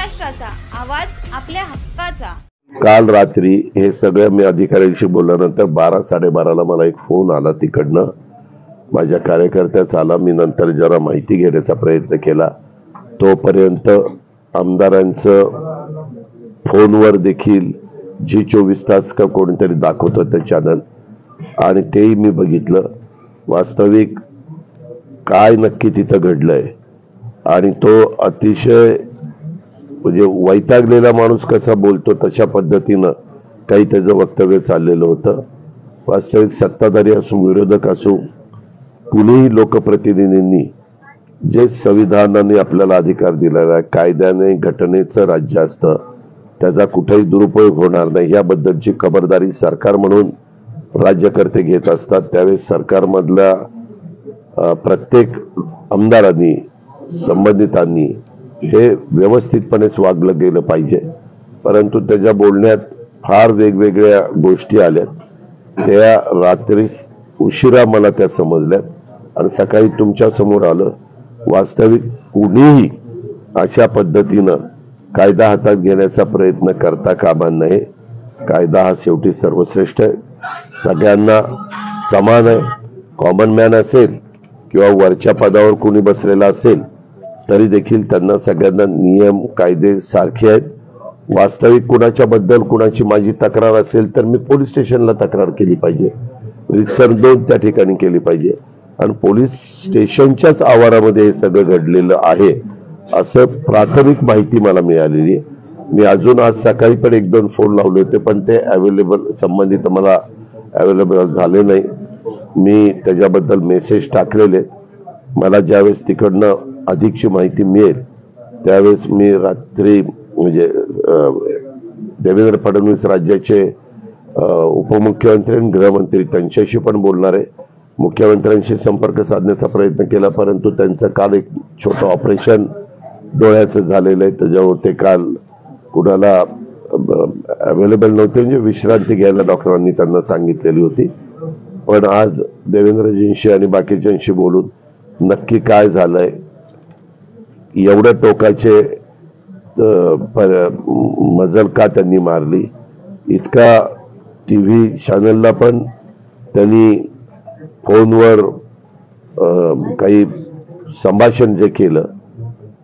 महाराष्ट्राचा आवाज आपल्या हक्काचा। काल रात्री हे सगळं मी अधिकाऱ्यांशी बोलल्यानंतर 12-12:30ला मला एक फोन आला तिकडनं, माझ्या कार्यकर्त्याचा आला। मी नंतर जरा माहिती घेण्याचा प्रयत्न केला। तोपर्यंत आमदारांचं फोनवर देखील जी 24 तास का कोणीतरी दाखवत होतं चॅनल, आणि तेही मी बघितलं। वास्तविक काय नक्की तिथं घडलंय आणि तो अतिशय म्हणजे वैतागलेला माणूस कसा बोलतो तशा पद्धतीनं काही त्याचं वक्तव्य चाललेलं होतं। वास्तविक सत्ताधारी असो विरोधक असो, कुणीही लोकप्रतिनिधींनी जे संविधानाने आपल्याला अधिकार दिलेला आहे, कायद्याने घटनेचं राज्य असतं, त्याचा कुठेही दुरुपयोग होणार नाही याबद्दलची खबरदारी सरकार म्हणून राज्यकर्ते घेत असतात। त्यावेळेस सरकारमधल्या प्रत्येक आमदारांनी संबंधितांनी हे व्यवस्थितपणेच वागलं गेलं पाहिजे। परंतु त्याच्या बोलण्यात फार वेगवेगळ्या गोष्टी आल्यात, त्या रात्री उशिरा मला त्या समजल्यात आणि सकाळी तुमच्या समोर आलं। वास्तविक कुणीही अशा पद्धतीनं कायदा हातात घेण्याचा प्रयत्न करता कामा नये। कायदा हा शेवटी सर्वश्रेष्ठ आहे, सगळ्यांना समान आहे। कॉमन मॅन असेल किंवा वरच्या पदावर कोणी बसलेला असेल तरी देखील त्यांना सगळ्यांना नियम कायदे सारखे आहेत। वास्तविक कुणाच्या बद्दल कुणाची माझी तक्रार असेल तर मी पोलीस स्टेशनला तक्रार केली पाहिजे, रितसर नोंद त्या ठिकाणी केली पाहिजे, आणि पोलीस स्टेशनच्याच आवारामध्ये हे सगळं घडलेलं आहे असं प्राथमिक माहिती मला मिळालेली आहे। मी अजून आज सकाळी पण 1-2 फोन लावले होते, पण ते अवेलेबल संबंधित मला अवेलेबल झाले नाही। मी त्याच्याबद्दल मेसेज टाकलेले। मला ज्यावेळेस तिकडनं अधिकची माहिती मिळेल त्यावेळेस मी रात्री म्हणजे देवेंद्र फडणवीस राज्याचे उपमुख्यमंत्री आणि गृहमंत्री त्यांच्याशी पण बोलणार आहे। मुख्यमंत्र्यांशी संपर्क साधण्याचा प्रयत्न केला, परंतु त्यांचं काल एक छोटं ऑपरेशन डोळ्याचं झालेलं आहे, त्याच्यावर ते काल कुणाला अवेलेबल नव्हते, म्हणजे विश्रांती घ्यायला डॉक्टरांनी त्यांना सांगितलेली होती। पण आज देवेंद्रजींशी आणि बाकीच्यांशी बोलून नक्की काय झालंय, एवढ्या टोकाचे मजल का त्यांनी मारली, इतका टीव्ही चॅनलला पण त्यांनी फोनवर काही संभाषण जे केलं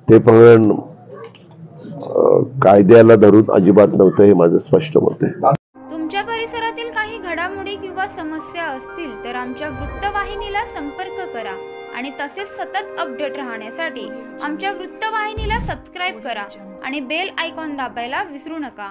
ते पण कायद्याला धरून अजिबात नव्हतं, हे माझं स्पष्ट मत आहे। तुमच्या परिसरातील काही घडामोडी किंवा समस्या असतील तर आमच्या वृत्तवाहिनीला संपर्क करा आणि तसेच सतत अपडेट राहण्यासाठी आमच्या वृत्तवाहिनीला सबस्क्राईब करा आणि बेल आयकॉन दाबायला विसरू नका।